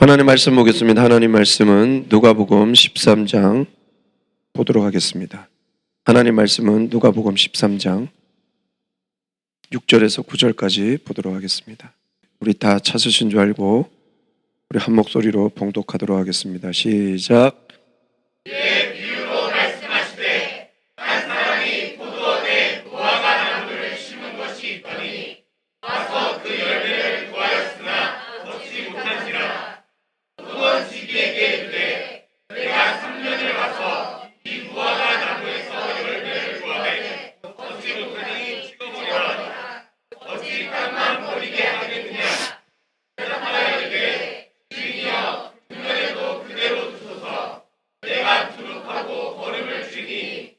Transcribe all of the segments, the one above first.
하나님 말씀 보겠습니다. 하나님 말씀은 누가복음 13장 보도록 하겠습니다. 하나님 말씀은 누가복음 13장 6절에서 9절까지 보도록 하겠습니다. 우리 다 찾으신 줄 알고 우리 한 목소리로 봉독하도록 하겠습니다. 시작. 이에 비유로 말씀하시되 한 사람이 포도원에 무화과 나무를 심은 것이 있더니 와서 그 열매를 구하였으나 얻지 못한지라. 포도원 지기에게 이르되 내가 3년을 와서 이 무화과 나무에서 열매를 구하되 얻지 못하니 찍어버려라. 어찌 땅만 버리게 하겠느냐. 대답하여 이르되 주인이여 금년에도 그대로 두소서. 내가 두릅하고 거름을 주니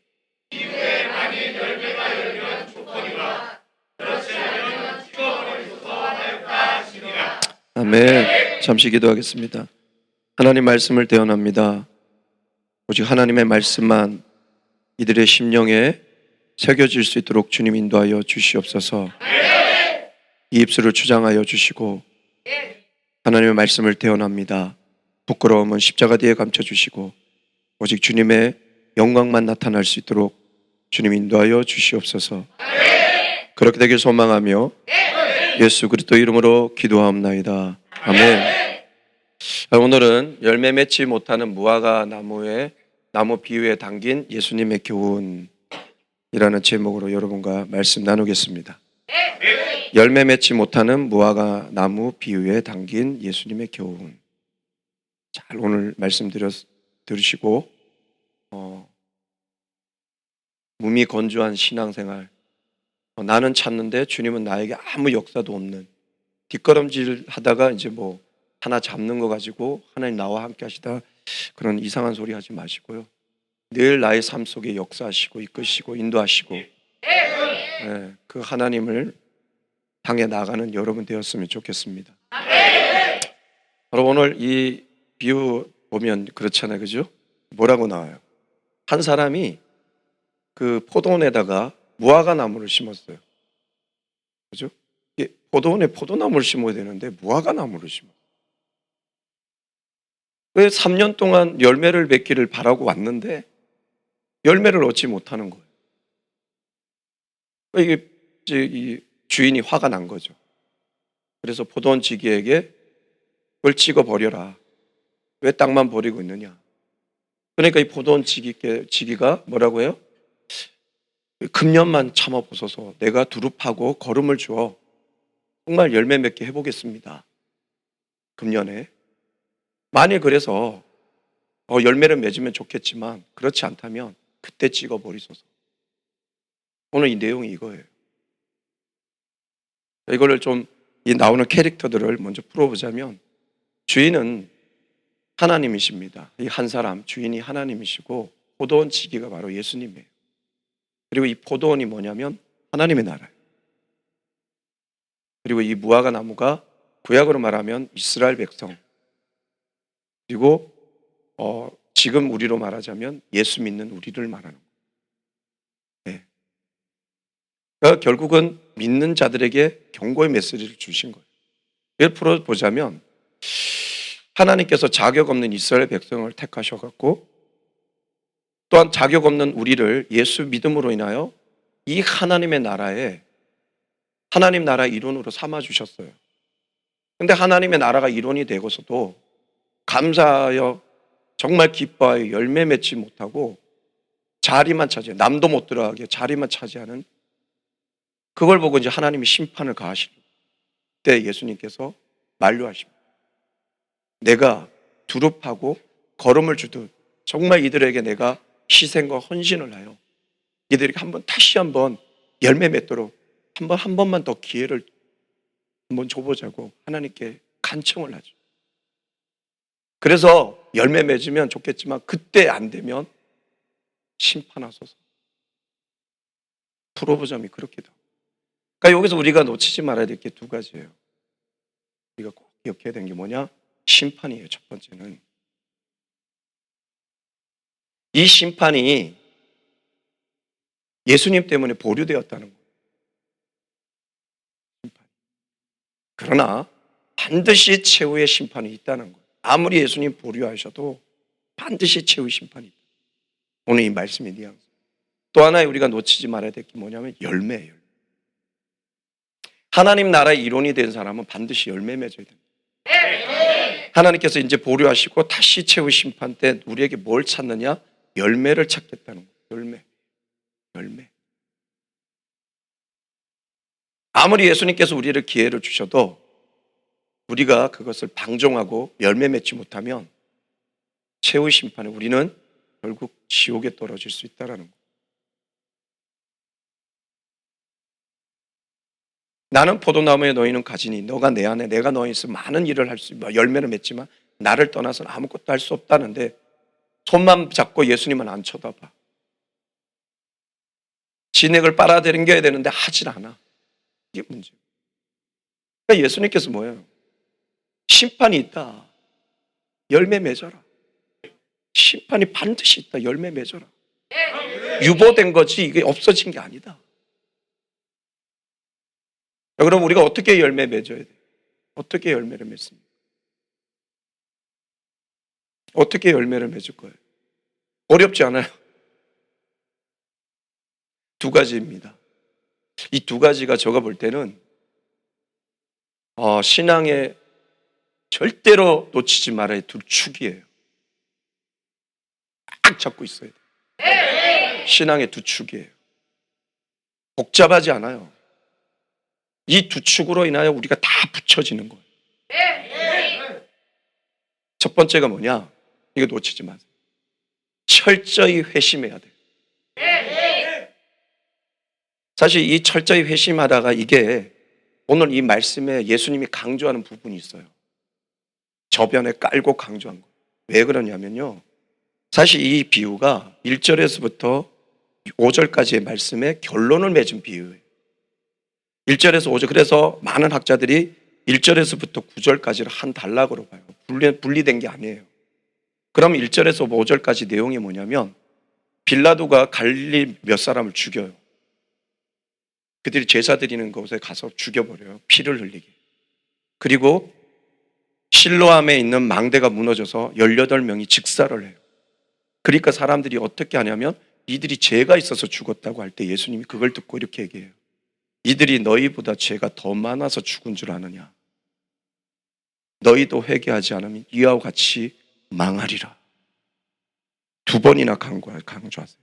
이후에 만일 열매가 열면 좋거니와 그렇지 않으면 찍어버리소서 하였다 하시니라. 아멘. 잠시 기도하겠습니다. 하나님 말씀을 대언합니다. 오직 하나님의 말씀만 이들의 심령에 새겨질 수 있도록 주님 인도하여 주시옵소서. 이 입술을 주장하여 주시고 하나님의 말씀을 대언합니다. 부끄러움은 십자가 뒤에 감춰주시고 오직 주님의 영광만 나타날 수 있도록 주님 인도하여 주시옵소서. 그렇게 되길 소망하며 예수 그리스도 이름으로 기도하옵나이다. 아멘. 오늘은 열매 맺지 못하는 무화과 나무의 나무 비유에 담긴 예수님의 교훈이라는 제목으로 여러분과 말씀 나누겠습니다. 열매 맺지 못하는 무화과 나무 비유에 담긴 예수님의 교훈. 잘 오늘 말씀 들으시고 몸이 건조한 신앙생활, 나는 찾는데 주님은 나에게 아무 역사도 없는, 뒷걸음질 하다가 이제 뭐 하나 잡는 거 가지고 하나님 나와 함께 하시다 그런 이상한 소리 하지 마시고요. 늘 나의 삶 속에 역사하시고 이끄시고 인도하시고 그 하나님을 향해 나가는 여러분 되었으면 좋겠습니다. 여러분 오늘 이 비유 보면 그렇잖아요. 그죠? 뭐라고 나와요? 한 사람이 그 포도원에다가 무화과 나무를 심었어요. 그죠? 포도원에 포도나무를 심어야 되는데 무화과 나무를 심어요. 왜 3년 동안 열매를 맺기를 바라고 왔는데 열매를 얻지 못하는 거예요. 이게 이 주인이 화가 난 거죠. 그래서 포도원 지기에게 그걸 찍어 버려라. 왜 땅만 버리고 있느냐. 그러니까 이 포도원 지기가 뭐라고 해요? 금년만 참아보소서. 내가 두릅하고 거름을 주어 정말 열매 맺게 해보겠습니다. 금년에. 만일 그래서 열매를 맺으면 좋겠지만 그렇지 않다면 그때 찍어버리소서. 오늘 이 내용이 이거예요. 이거를 좀 이 나오는 캐릭터들을 먼저 풀어보자면 주인은 하나님이십니다. 이 한 사람 주인이 하나님이시고 포도원 지기가 바로 예수님이에요. 그리고 이 포도원이 뭐냐면 하나님의 나라예요. 그리고 이 무화과 나무가 구약으로 말하면 이스라엘 백성, 그리고 지금 우리로 말하자면 예수 믿는 우리를 말하는 거예요. 네. 그러니까 결국은 믿는 자들에게 경고의 메시지를 주신 거예요. 이걸 풀어보자면 하나님께서 자격 없는 이스라엘 백성을 택하셔갖고 또한 자격 없는 우리를 예수 믿음으로 인하여 이 하나님의 나라에 하나님 나라 일원으로 삼아주셨어요. 근데 하나님의 나라가 일원이 되고서도 감사하여 정말 기뻐하여 열매 맺지 못하고 자리만 차지해, 남도 못 들어가게 자리만 차지하는, 그걸 보고 이제 하나님이 심판을 가하시는 때 예수님께서 만류하십니다. 내가 두릅하고 거름을 주듯 정말 이들에게 내가 희생과 헌신을 하여 이들에게 다시 한번 열매 맺도록 한 번만 더 기회를 한번 줘보자고 하나님께 간청을 하죠. 그래서 열매 맺으면 좋겠지만 그때 안 되면 심판하소서. 풀어보자면 그렇게 돼. 그러니까 여기서 우리가 놓치지 말아야 될 게 두 가지예요. 우리가 꼭 기억해야 되는 게 뭐냐? 심판이에요. 첫 번째는 이 심판이 예수님 때문에 보류되었다는 거예요. 심판. 그러나 반드시 최후의 심판이 있다는 거예요. 아무리 예수님 보류하셔도 반드시 최후 심판이 있다. 오늘 이 말씀의 뉘앙스. 또 하나 우리가 놓치지 말아야 될 게 뭐냐면 열매예요. 하나님 나라의 일원이 된 사람은 반드시 열매 맺어야 됩니다. 하나님께서 이제 보류하시고 다시 최후 심판 때 우리에게 뭘 찾느냐? 열매를 찾겠다는 거예요. 열매. 아무리 예수님께서 우리를 기회를 주셔도 우리가 그것을 방종하고 열매 맺지 못하면 최후 심판에 우리는 결국 지옥에 떨어질 수 있다는 거예요. 나는 포도나무에 너희는 가지니 너가 내 안에 내가 너희 있으면 많은 일을 할 수 있고 열매를 맺지만 나를 떠나서는 아무것도 할 수 없다는데 손만 잡고 예수님은 안 쳐다봐. 진액을 빨아들여야 되는데 하질 않아. 이게 문제예요. 그러니까 예수님께서 뭐예요? 심판이 있다. 열매 맺어라. 심판이 반드시 있다. 열매 맺어라. 유보된 거지 이게 없어진 게 아니다. 그럼 우리가 어떻게 열매 맺어야 돼? 어떻게 열매를 맺습니까? 어떻게 열매를 맺을 거예요? 어렵지 않아요. 두 가지입니다. 이 두 가지가 제가 볼 때는 신앙에 절대로 놓치지 말아야 두 축이에요. 딱 잡고 있어야 돼요. 신앙의 두 축이에요. 복잡하지 않아요. 이 두 축으로 인하여 우리가 다 붙여지는 거예요. 첫 번째가 뭐냐? 이거 놓치지 마세요. 철저히 회심해야 돼요. 사실 이 철저히 회심하다가 이게 오늘 이 말씀에 예수님이 강조하는 부분이 있어요. 저변에 깔고 강조한 거예요. 왜 그러냐면요. 사실 이 비유가 1절에서부터 5절까지의 말씀에 결론을 맺은 비유예요. 1절에서 5절. 그래서 많은 학자들이 1절에서부터 9절까지를 한 단락으로 봐요. 분리된 게 아니에요. 그럼 1절에서 5절까지 내용이 뭐냐면 빌라도가 갈릴리 몇 사람을 죽여요. 그들이 제사 드리는 곳에 가서 죽여버려요. 피를 흘리게. 그리고 실로암에 있는 망대가 무너져서 18명이 직사를 해요. 그러니까 사람들이 어떻게 하냐면 이들이 죄가 있어서 죽었다고 할 때 예수님이 그걸 듣고 이렇게 얘기해요. 이들이 너희보다 죄가 더 많아서 죽은 줄 아느냐. 너희도 회개하지 않으면 이와 같이 망하리라. 두 번이나 강조하세요.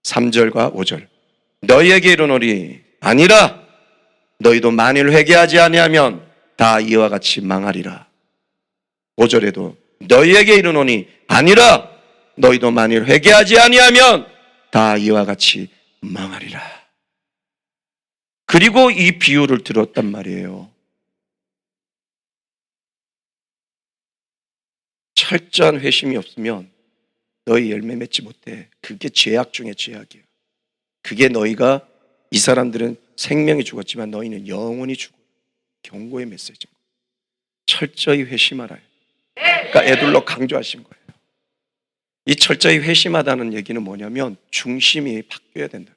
3절과 5절. 너희에게 이르노니 아니라 너희도 만일 회개하지 아니하면 다 이와 같이 망하리라. 5절에도 너희에게 이르노니 아니라 너희도 만일 회개하지 아니하면 다 이와 같이 망하리라. 그리고 이 비유를 들었단 말이에요. 철저한 회심이 없으면 너희 열매 맺지 못해. 그게 죄악 중에 죄악이에요. 그게 너희가 이 사람들은 생명이 죽었지만 너희는 영원히 죽어. 경고의 메시지입니다. 철저히 회심하라. 그러니까 에둘러 강조하신 거예요. 이 철저히 회심하다는 얘기는 뭐냐면 중심이 바뀌어야 된다.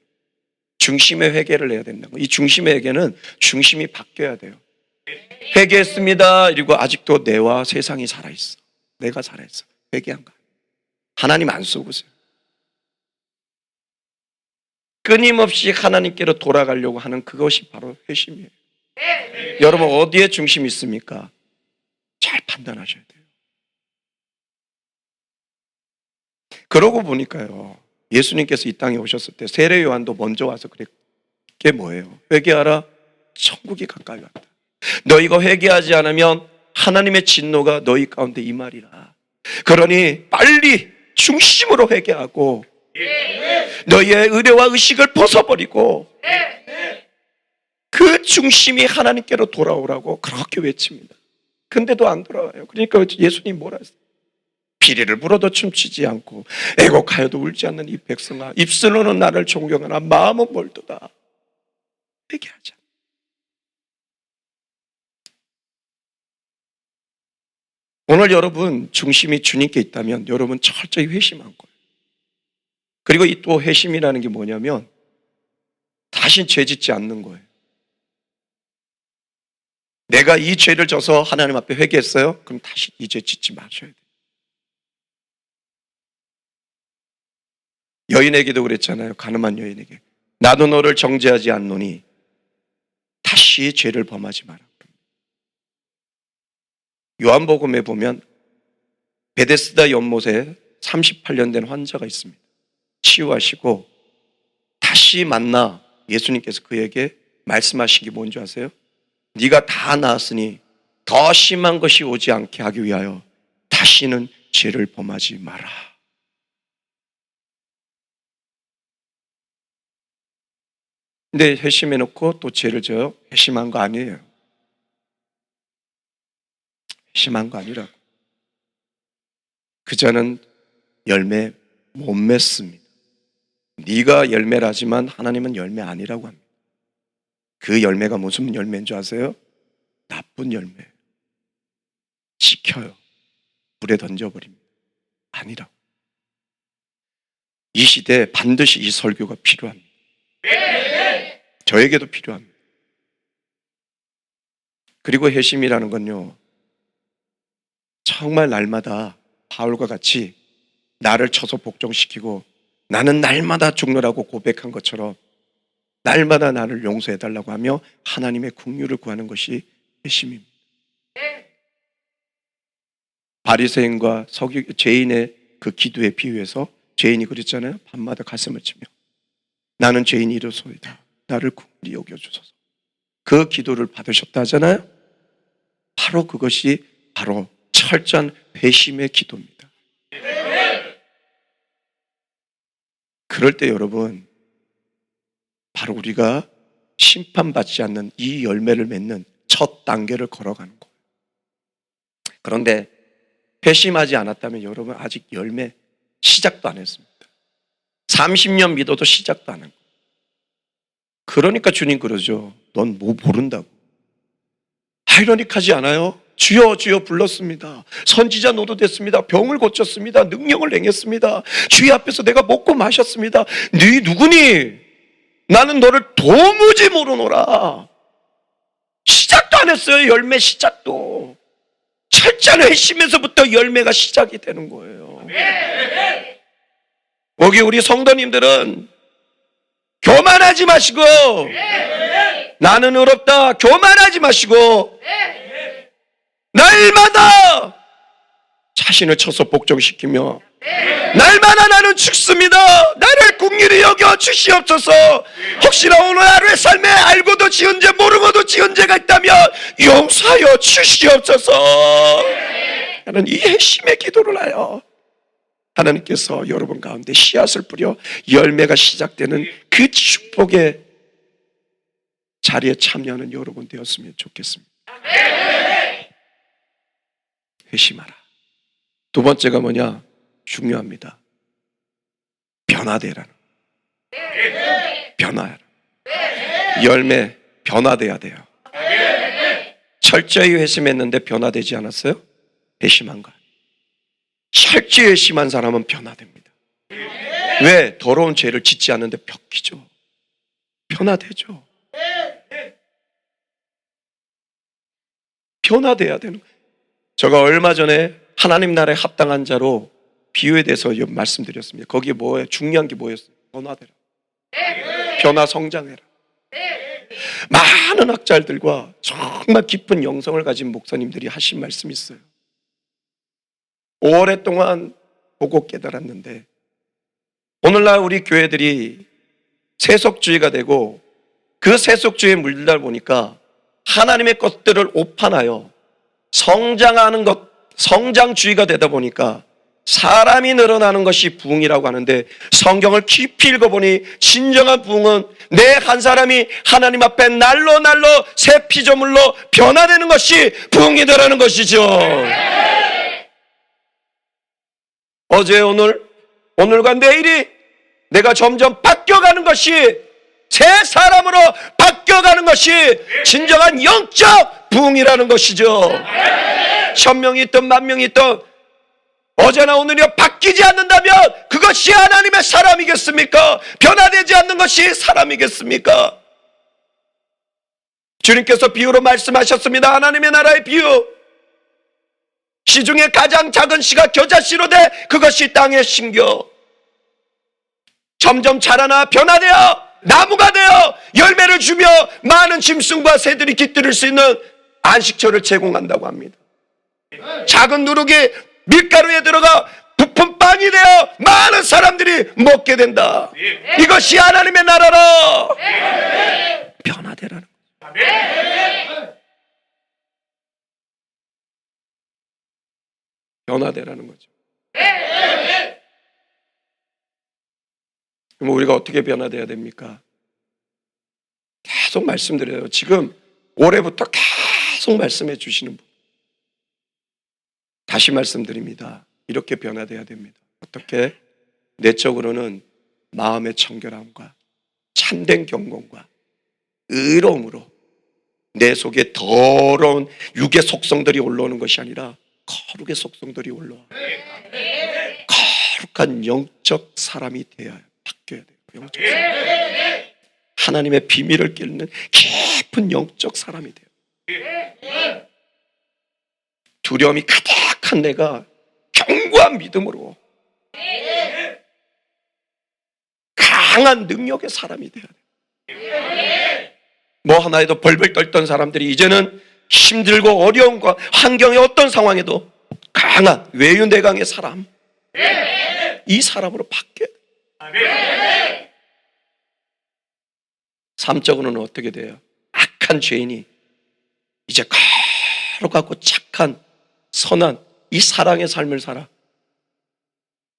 중심의 회개를 해야 된다. 이 중심의 회개는 중심이 바뀌어야 돼요. 회개했습니다. 그리고 아직도 내와 세상이 살아있어. 내가 살아있어. 회개한 거. 하나님 안 속으세요. 끊임없이 하나님께로 돌아가려고 하는 그것이 바로 회심이에요. 여러분 어디에 중심이 있습니까? 잘 판단하셔야 돼요. 그러고 보니까요. 예수님께서 이 땅에 오셨을 때 세례 요한도 먼저 와서 그게 뭐예요? 회개하라. 천국이 가까이 왔다. 너희가 회개하지 않으면 하나님의 진노가 너희 가운데 임하리라. 그러니 빨리 중심으로 회개하고 너희의 의뢰와 의식을 벗어버리고 그 중심이 하나님께로 돌아오라고 그렇게 외칩니다. 근데도 안 돌아와요. 그러니까 예수님 뭐라 했어요? 피리를 불어도 춤추지 않고 애곡하여도 울지 않는 이 백성아, 입술로는 나를 존경하나 마음은 멀도다. 회개하자. 오늘 여러분 중심이 주님께 있다면 여러분 철저히 회심한 거예요. 그리고 이 또 회심이라는 게 뭐냐면 다신 죄 짓지 않는 거예요. 내가 이 죄를 져서 하나님 앞에 회개했어요? 그럼 다시 이 죄 짓지 마셔야 돼요. 여인에게도 그랬잖아요. 가늠한 여인에게. 나도 너를 정죄하지 않노니 다시 죄를 범하지 마라. 요한복음에 보면 베데스다 연못에 38년 된 환자가 있습니다. 치유하시고 다시 만나 예수님께서 그에게 말씀하신 게 뭔지 아세요? 네가 다 나았으니 더 심한 것이 오지 않게 하기 위하여 다시는 죄를 범하지 마라. 근데 회심해놓고 또 죄를 져요? 회심한 거 아니에요. 회심한 거 아니라고. 그자는 열매 못 맺습니다. 네가 열매라지만 하나님은 열매 아니라고 합니다. 그 열매가 무슨 열매인 줄 아세요? 나쁜 열매. 지켜요. 물에 던져버립니다. 아니라고. 이 시대에 반드시 이 설교가 필요합니다. 저에게도 필요합니다. 그리고 회심이라는 건요, 정말 날마다 바울과 같이 나를 쳐서 복종시키고 나는 날마다 죽노라고 고백한 것처럼 날마다 나를 용서해달라고 하며 하나님의 긍휼을 구하는 것이 회심입니다. 바리새인과 죄인의 그 기도에 비유해서 죄인이 그랬잖아요. 밤마다 가슴을 치며 나는 죄인이 이르소이다. 나를 긍휼히 여겨주소서. 그 기도를 받으셨다 하잖아요. 바로 그것이 바로 철저한 회심의 기도입니다. 그럴 때 여러분, 바로 우리가 심판받지 않는 이 열매를 맺는 첫 단계를 걸어가는 거예요. 그런데 회심하지 않았다면 여러분 아직 열매 시작도 안 했습니다. 30년 믿어도 시작도 안 한 거예요. 그러니까 주님 그러죠. 넌 뭐 모른다고. 아이러닉하지 않아요? 주여 주여 불렀습니다. 선지자 노도됐습니다. 병을 고쳤습니다. 능력을 행했습니다. 주의 앞에서 내가 먹고 마셨습니다. 네 누구니? 나는 너를 도무지 모르노라. 시작도 안 했어요. 열매 시작도. 철저한 회심에서부터 열매가 시작이 되는 거예요. 여기 우리 성도님들은 교만하지 마시고, 나는 어렵다 교만하지 마시고, 날마다 자신을 쳐서 복종시키며 날마다 나는 죽습니다. 나를 긍휼히 여겨 주시옵소서. 혹시나 오늘 하루의 삶에 알고도 지은 죄 모르고도 지은 죄가 있다면 용서하여 주시옵소서. 나는 이 핵심의 기도를 하여 하나님께서 여러분 가운데 씨앗을 뿌려 열매가 시작되는 그 축복의 자리에 참여하는 여러분 되었으면 좋겠습니다. 회심하라. 두 번째가 뭐냐? 중요합니다. 변화되라는. 변화하라. 열매 변화돼야 돼요. 철저히 회심했는데 변화되지 않았어요? 회심한 거. 철저히 회심한 사람은 변화됩니다. 왜? 더러운 죄를 짓지 않는데 벗기죠. 변화되죠. 변화돼야 되는 거예요. 제가 얼마 전에 하나님 나라에 합당한 자로 비유에 대해서 말씀드렸습니다. 거기에 뭐예요? 중요한 게 뭐였어요? 변화되라. 변화 성장해라. 많은 학자들과 정말 깊은 영성을 가진 목사님들이 하신 말씀이 있어요. 오랫동안 보고 깨달았는데 오늘날 우리 교회들이 세속주의가 되고 그 세속주의에 물들다 보니까 하나님의 것들을 오판하여 성장하는 것, 성장주의가 되다 보니까 사람이 늘어나는 것이 부흥이라고 하는데 성경을 깊이 읽어보니 진정한 부흥은 내 한 사람이 하나님 앞에 날로 새 피조물로 변화되는 것이 부흥이다라는 것이죠. 어제 오늘과 내일이 내가 점점 바뀌어가는 것이 새 사람으로 바뀌어가는 것이 진정한 영적 부흥이라는 것이죠. 1000명이 있든 10,000명이 있든 어제나 오늘이나 바뀌지 않는다면 그것이 하나님의 사람이겠습니까? 변화되지 않는 것이 사람이겠습니까? 주님께서 비유로 말씀하셨습니다. 하나님의 나라의 비유. 시중에 가장 작은 씨가 겨자씨로 돼 그것이 땅에 심겨 점점 자라나 변화되어 나무가 되어 열매를 주며 많은 짐승과 새들이 깃들일 수 있는 안식처를 제공한다고 합니다. 작은 누룩이 밀가루에 들어가 부푼 빵이 되어 많은 사람들이 먹게 된다. 이것이 하나님의 나라라. 변화되라는 거죠. 변화되라는 거죠. 그럼 우리가 어떻게 변화돼야 됩니까? 계속 말씀드려요. 지금 올해부터 계속 말씀해 주시는 분. 다시 말씀드립니다. 이렇게 변화돼야 됩니다. 어떻게? 내적으로는 마음의 청결함과 참된 경건과 의로움으로 내 속에 더러운 육의 속성들이 올라오는 것이 아니라 거룩의 속성들이 올라와. 거룩한 영적 사람이 되어야 바뀌어야 돼요. 영적 사람. 하나님의 비밀을 깨닫는 깊은 영적 사람이 돼요. 두려움이 가득한 내가 견고한 믿음으로 강한 능력의 사람이 돼야 돼요. 뭐 하나에도 벌벌 떨던 사람들이 이제는 힘들고 어려운 환경의 어떤 상황에도 강한 외유내강의 사람, 이 사람으로 바뀌어야 돼요. 삶적으로는 어떻게 돼요? 악한 죄인이 이제 거룩하고 착한 선한 이 사랑의 삶을 살아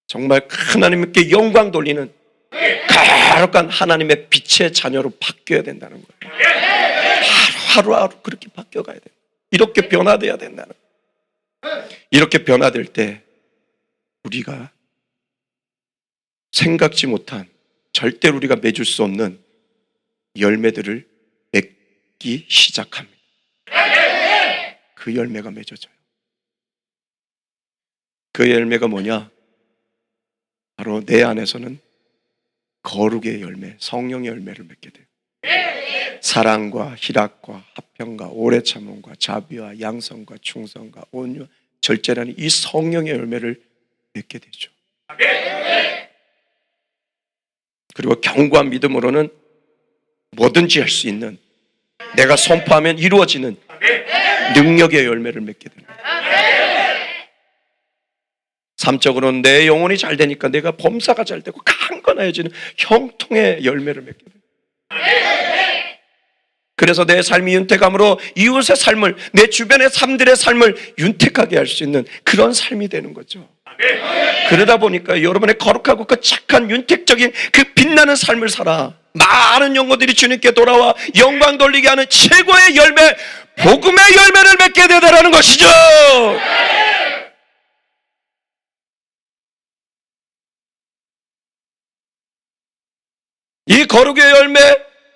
정말 하나님께 영광 돌리는 거룩한 하나님의 빛의 자녀로 바뀌어야 된다는 거예요. 하루하루 그렇게 바뀌어가야 돼요. 이렇게 변화돼야 된다는 거예요. 이렇게 변화될 때 우리가 생각지 못한 절대로 우리가 맺을 수 없는 열매들을 맺기 시작합니다. 그 열매가 맺어져요. 그 열매가 뭐냐? 바로 내 안에서는 거룩의 열매, 성령의 열매를 맺게 돼요. 사랑과 희락과 화평과 오래 참음과 자비와 양성과 충성과 온유, 절제라는 이 성령의 열매를 맺게 되죠. 그리고 견고한 믿음으로는 뭐든지 할 수 있는, 내가 선포하면 이루어지는 능력의 열매를 맺게 됩니다. 삶적으로는 내 영혼이 잘 되니까 내가 범사가 잘 되고 강건해지는 형통의 열매를 맺게 됩니다. 그래서 내 삶이 윤택함으로 이웃의 삶을, 내 주변의 삶들의 삶을 윤택하게 할 수 있는 그런 삶이 되는 거죠. 그러다 보니까 여러분의 거룩하고 그 착한 윤택적인 그 빛나는 삶을 살아 많은 영혼들이 주님께 돌아와 영광 돌리게 하는 최고의 열매, 복음의 열매를 맺게 되더라는 것이죠. 이 거룩의 열매,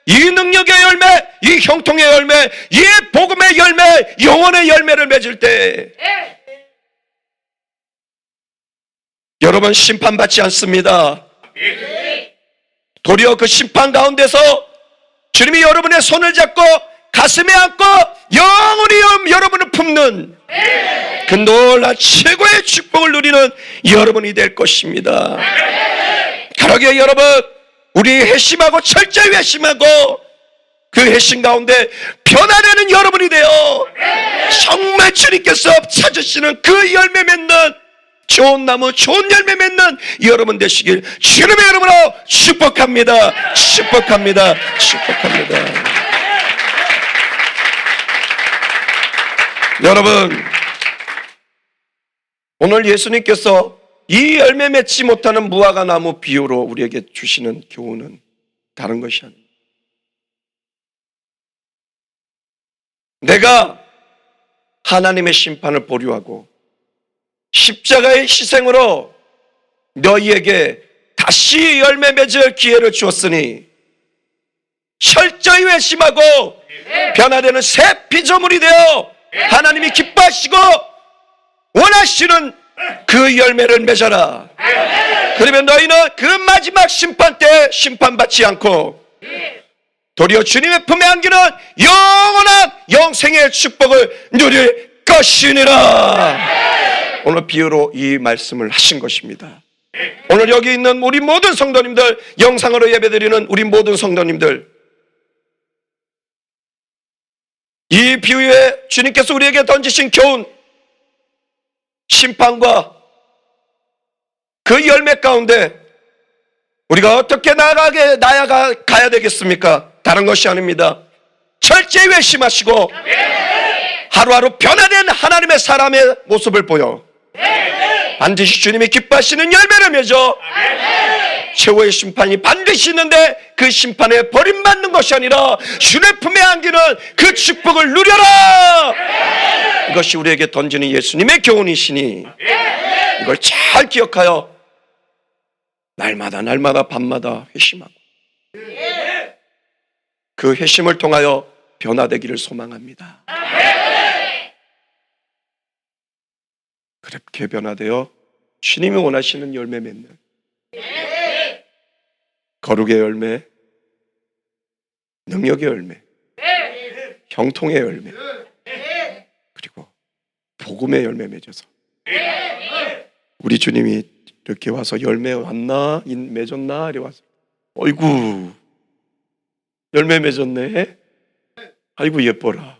이 능력의 열매, 이 형통의 열매, 이 복음의 열매, 영혼의 열매를 맺을 때 여러분 심판받지 않습니다. 도리어 그 심판 가운데서 주님이 여러분의 손을 잡고 가슴에 안고 영원히 여러분을 품는 그 놀라운 최고의 축복을 누리는 여러분이 될 것입니다. 그러기에 여러분, 우리 회심하고 철저히 회심하고 그 회심 가운데 변화되는 여러분이 되어 정말 주님께서 찾으시는 그 열매 맺는 좋은 나무, 좋은 열매 맺는 여러분 되시길 주님의 이름으로 축복합니다. 축복합니다. 축복합니다. 여러분, 오늘 예수님께서 이 열매 맺지 못하는 무화과 나무 비유로 우리에게 주시는 교훈은 다른 것이 아닙니다. 내가 하나님의 심판을 보류하고 십자가의 희생으로 너희에게 다시 열매 맺을 기회를 주었으니 철저히 회심하고 변화되는 새 피조물이 되어 하나님이 기뻐하시고 원하시는 그 열매를 맺어라. 그러면 너희는 그 마지막 심판 때 심판받지 않고 도리어 주님의 품에 안기는 영원한 영생의 축복을 누릴 것이니라. 오늘 비유로 이 말씀을 하신 것입니다. 오늘 여기 있는 우리 모든 성도님들, 영상으로 예배드리는 우리 모든 성도님들, 이 비유에 주님께서 우리에게 던지신 교훈, 심판과 그 열매 가운데 우리가 어떻게 나아가야 되겠습니까? 다른 것이 아닙니다. 철저히 회심하시고 하루하루 변화된 하나님의 사람의 모습을 보여 반드시 주님이 기뻐하시는 열매를 맺어 최후의 심판이 반드시 있는데 그 심판에 버림받는 것이 아니라 주의 품에 안기는 그 축복을 누려라. 이것이 우리에게 던지는 예수님의 교훈이시니 이걸 잘 기억하여 날마다 밤마다 회심하고 그 회심을 통하여 변화되기를 소망합니다. 그렇게 변화되어 주님이 원하시는 열매 맺는 거룩의 열매, 능력의 열매, 형통의 열매, 그리고 복음의 열매 맺어서 우리 주님이 이렇게 와서 열매 왔나? 맺었나? 이래 와서 어이구 열매 맺었네. 아이고 예뻐라.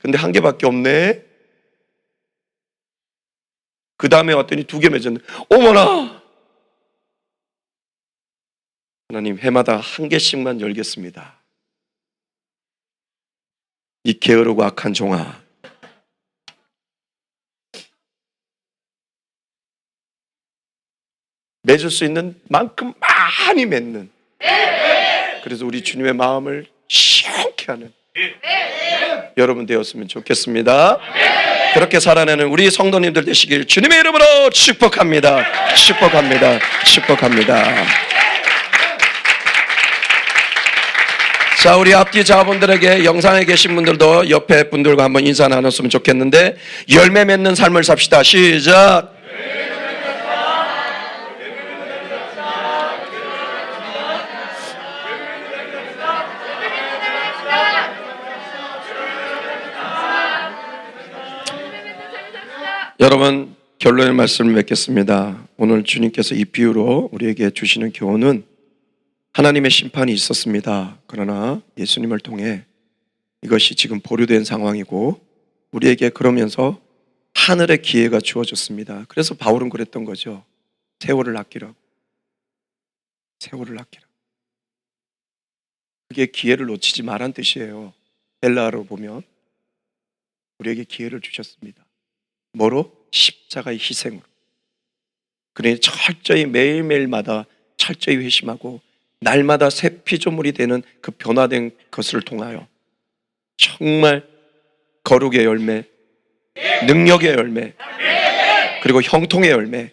근데 한 개밖에 없네. 그 다음에 왔더니 2개 맺었네. 어머나. 하나님 해마다 1개씩만 열겠습니다. 이 게으르고 악한 종아, 맺을 수 있는 만큼 많이 맺는, 그래서 우리 주님의 마음을 시원케 하는 여러분 되었으면 좋겠습니다. 그렇게 살아내는 우리 성도님들 되시길 주님의 이름으로 축복합니다. 축복합니다. 축복합니다. 자, 우리 앞뒤 자분들에게 영상에 계신 분들도 옆에 분들과 한번 인사 나눴으면 좋겠는데, 열매 맺는 삶을 삽시다. 시작. 여러분, 결론의 말씀을 맺겠습니다. 오늘 주님께서 이 비유로 우리에게 주시는 교훈은 하나님의 심판이 있었습니다. 그러나 예수님을 통해 이것이 지금 보류된 상황이고 우리에게 그러면서 하늘의 기회가 주어졌습니다. 그래서 바울은 그랬던 거죠. 세월을 아끼라고. 세월을 아끼라고. 그게 기회를 놓치지 말란 뜻이에요. 헬라어로 보면 우리에게 기회를 주셨습니다. 뭐로? 십자가의 희생으로. 그러니 철저히 매일매일마다 철저히 회심하고 날마다 새 피조물이 되는 그 변화된 것을 통하여 정말 거룩의 열매, 능력의 열매, 그리고 형통의 열매,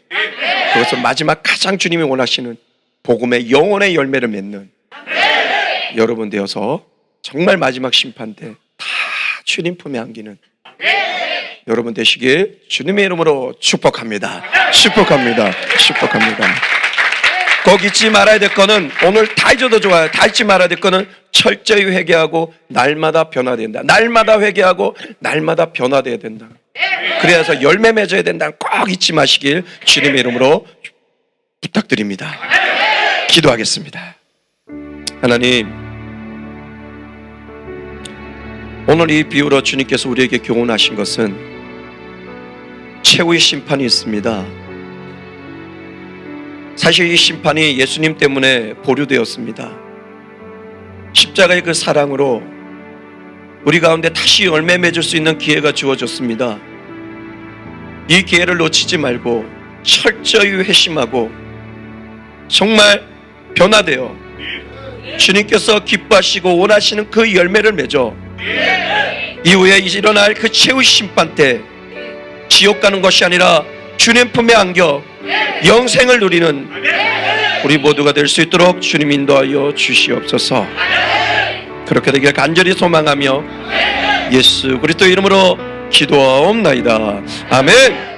그것은 마지막 가장 주님이 원하시는 복음의 영혼의 열매를 맺는 여러분 되어서 정말 마지막 심판 때 다 주님 품에 안기는 여러분 되시길 주님의 이름으로 축복합니다. 축복합니다. 축복합니다. 꼭 잊지 말아야 될 거는, 오늘 다 잊어도 좋아요. 다 잊지 말아야 될 거는 철저히 회개하고 날마다 변화된다. 날마다 회개하고 날마다 변화돼야 된다. 그래서 열매 맺어야 된다. 꼭 잊지 마시길 주님의 이름으로 부탁드립니다. 기도하겠습니다. 하나님, 오늘 이 비유로 주님께서 우리에게 교훈하신 것은 최후의 심판이 있습니다. 사실 이 심판이 예수님 때문에 보류되었습니다. 십자가의 그 사랑으로 우리 가운데 다시 열매 맺을 수 있는 기회가 주어졌습니다. 이 기회를 놓치지 말고 철저히 회심하고 정말 변화되어 주님께서 기뻐하시고 원하시는 그 열매를 맺어 이후에 일어날 그 최후 심판 때 지옥 가는 것이 아니라 주님 품에 안겨 영생을 누리는 우리 모두가 될 수 있도록 주님 인도하여 주시옵소서. 그렇게 되길 간절히 소망하며 예수 그리스도 이름으로 기도하옵나이다. 아멘.